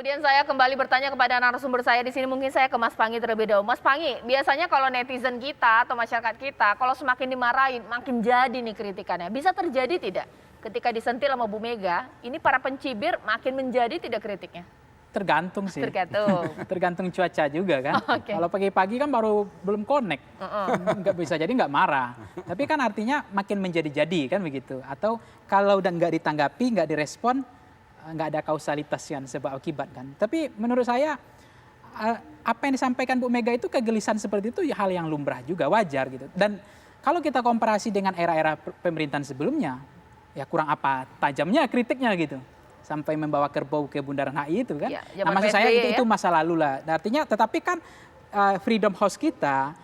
Kemudian saya kembali bertanya kepada narasumber saya di sini, mungkin saya ke Mas Pangi terlebih dahulu. Mas Pangi, biasanya kalau netizen kita atau masyarakat kita, kalau semakin dimarahin, makin jadi nih kritikannya. Bisa terjadi tidak? Ketika disentil sama Bu Mega, ini para pencibir makin menjadi tidak kritiknya? Tergantung sih. Tergantung. Tergantung cuaca juga kan. Oke. Kalau pagi-pagi kan baru belum connect. Nggak bisa jadi nggak marah. Tapi kan artinya makin menjadi-jadi kan begitu. Atau kalau udah nggak ditanggapi, nggak direspon, nggak ada kausalitas yang sebab akibat kan. Tapi menurut saya apa yang disampaikan Bu Mega itu kegelisahan seperti itu hal yang lumrah juga, wajar gitu. Dan kalau kita komparasi dengan era-era pemerintahan sebelumnya, ya kurang apa tajamnya kritiknya gitu. Sampai membawa kerbau ke Bundaran HI itu kan. Ya, nah maksud saya itu masa lalu lah. Nah, artinya tetapi kan Freedom House kita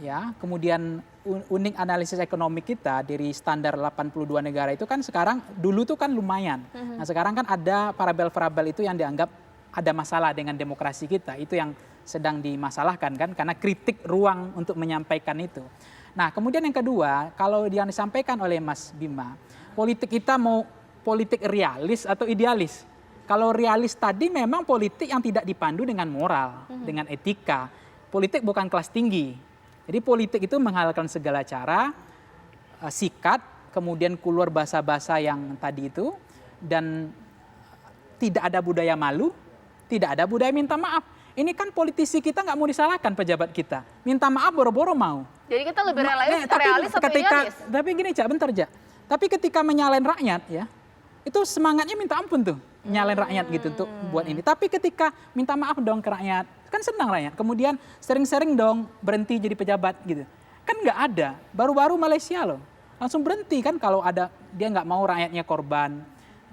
ya, kemudian unik analisis ekonomi kita dari standar 82 negara itu kan sekarang dulu tuh kan lumayan. Nah sekarang kan ada parabel-parabel itu yang dianggap ada masalah dengan demokrasi kita. Itu yang sedang dimasalahkan kan karena kritik ruang untuk menyampaikan itu. Nah kemudian yang kedua, kalau yang disampaikan oleh Mas Bima, politik kita mau politik realis atau idealis. Kalau realis tadi memang politik yang tidak dipandu dengan moral, dengan etika. Politik bukan kelas tinggi. Jadi politik itu menghalalkan segala cara, sikat, kemudian keluar bahasa-bahasa yang tadi itu, dan tidak ada budaya malu, tidak ada budaya minta maaf. Ini kan politisi kita nggak mau disalahkan pejabat kita. Minta maaf boro-boro mau. Jadi kita lebih realis atau idealis? Tapi gini Cak, bentar Cak. Tapi ketika menyalain rakyat ya, itu semangatnya minta ampun tuh, nyalain rakyat gitu untuk buat ini. Tapi ketika minta maaf dong ke rakyat, kan senang rakyat. Kemudian sering-sering dong berhenti jadi pejabat gitu. Kan nggak ada. Baru-baru Malaysia loh, langsung berhenti kan kalau ada dia nggak mau rakyatnya korban,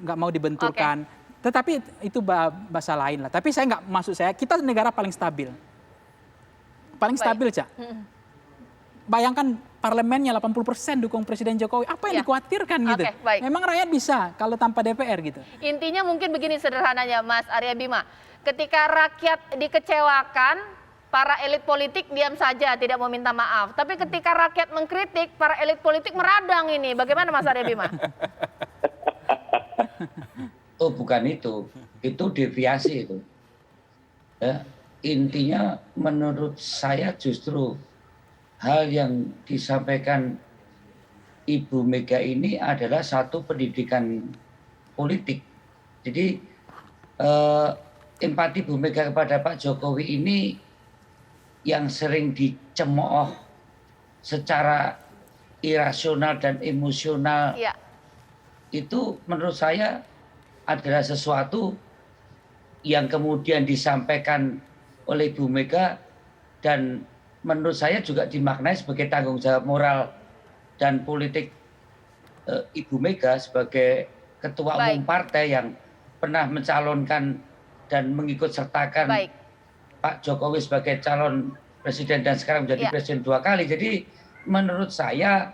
nggak mau dibenturkan. Tetapi itu bahasa lain lah. Tapi saya nggak, maksud saya kita negara paling stabil. Paling stabil Cak. Bayangkan parlemennya 80% dukung Presiden Jokowi. Apa yang dikhawatirkan gitu? Memang rakyat bisa kalau tanpa DPR gitu. Intinya mungkin begini sederhananya Mas Arya Bima. Ketika rakyat dikecewakan, para elit politik diam saja, tidak mau minta maaf. Tapi ketika rakyat mengkritik, para elit politik meradang ini. Bagaimana Mas Arya Bima? Oh bukan itu deviasi itu. Ya, intinya menurut saya justru hal yang disampaikan Ibu Mega ini adalah satu pendidikan politik. Jadi empati Bu Mega kepada Pak Jokowi ini yang sering dicemooh secara irasional dan emosional, itu menurut saya adalah sesuatu yang kemudian disampaikan oleh Bu Mega dan menurut saya juga dimaknai sebagai tanggung jawab moral dan politik Ibu Mega sebagai ketua umum partai yang pernah mencalonkan dan mengikut sertakan Pak Jokowi sebagai calon presiden dan sekarang menjadi presiden 2 kali. Jadi menurut saya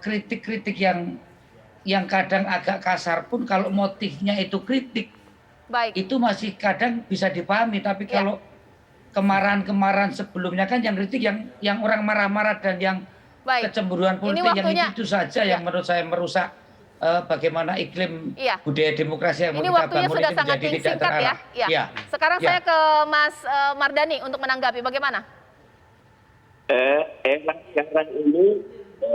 kritik-kritik yang kadang agak kasar pun kalau motifnya itu kritik, itu masih kadang bisa dipahami. Tapi kalau kemarahan-kemarahan sebelumnya kan yang kritik yang orang marah-marah dan yang kecemburuan politik yang itu saja yang menurut saya merusak bagaimana iklim budaya demokrasi yang ini kita waktunya bangun sudah itu sangat menjadi tidak singkat terarah. ya. Sekarang saya ke Mas Mardani untuk menanggapi bagaimana? Era sekarang ini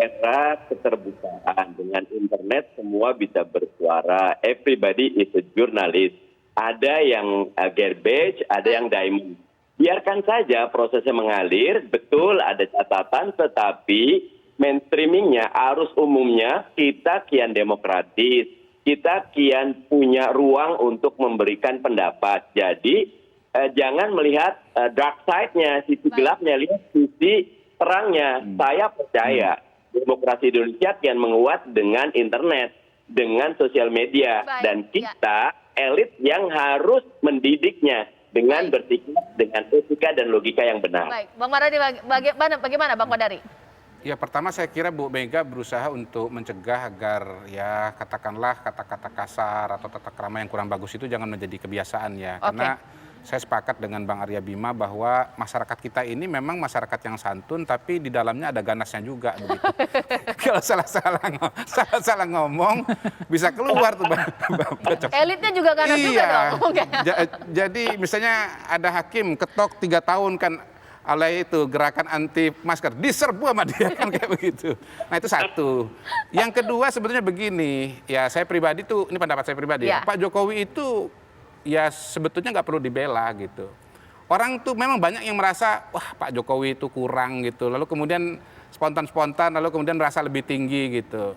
era keterbukaan, dengan internet semua bisa bersuara, everybody is a journalist. Ada yang garbage, ada yang diamond. Biarkan saja prosesnya mengalir, betul ada catatan, tetapi mainstreamingnya, arus umumnya kita kian demokratis, kita kian punya ruang untuk memberikan pendapat. Jadi jangan melihat dark side-nya, sisi gelapnya, lihat sisi terangnya. Saya percaya demokrasi Indonesia kian menguat dengan internet, dengan sosial media, dan kita elit yang harus mendidiknya dengan bersikap dengan etika dan logika yang benar. Baik, Bang Mardani, bagaimana Bang Mardani? Ya, pertama saya kira Bu Mega berusaha untuk mencegah agar ya katakanlah kata-kata kasar atau tata krama yang kurang bagus itu jangan menjadi kebiasaan ya. Karena saya sepakat dengan Bang Arya Bima bahwa masyarakat kita ini memang masyarakat yang santun, tapi di dalamnya ada ganasnya juga begitu. Kalau salah ngomong bisa keluar tuh. Elitnya juga ganas juga dong. Jadi misalnya ada hakim ketok 3 tahun kan oleh itu gerakan anti masker diserbu sama dia kan kayak begitu. Nah itu satu. Yang kedua sebetulnya begini, ya saya pribadi tuh, ini pendapat saya pribadi ya. Pak Jokowi itu ya sebetulnya nggak perlu dibela gitu. Orang tuh memang banyak yang merasa wah Pak Jokowi itu kurang gitu. Lalu kemudian spontan, lalu kemudian merasa lebih tinggi gitu.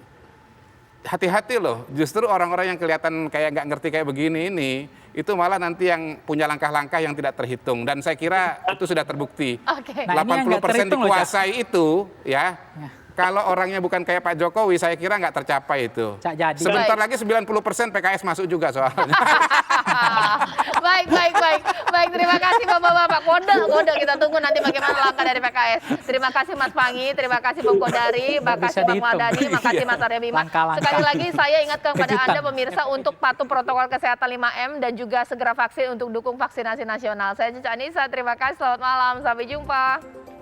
Hati-hati loh, justru orang-orang yang kelihatan kayak nggak ngerti kayak begini ini, itu malah nanti yang punya langkah-langkah yang tidak terhitung. Dan saya kira itu sudah terbukti. Nah, 80% dikuasai itu ya. Kalau orangnya bukan kayak Pak Jokowi, saya kira nggak tercapai itu. Sebentar lagi 90% PKS masuk juga soalnya. Baik. Terima kasih Bapak-bapak. Kode kita tunggu nanti bagaimana langkah dari PKS. Terima kasih Mas Panggi, terima kasih Bung Kodari, makasih Bang Mardhani, makasih Mas Arya Bima. Sekali lagi saya ingatkan kepada Anda pemirsa untuk patuh protokol kesehatan 5M dan juga segera vaksin untuk dukung vaksinasi nasional. Saya Cica Anissa, terima kasih, selamat malam, sampai jumpa.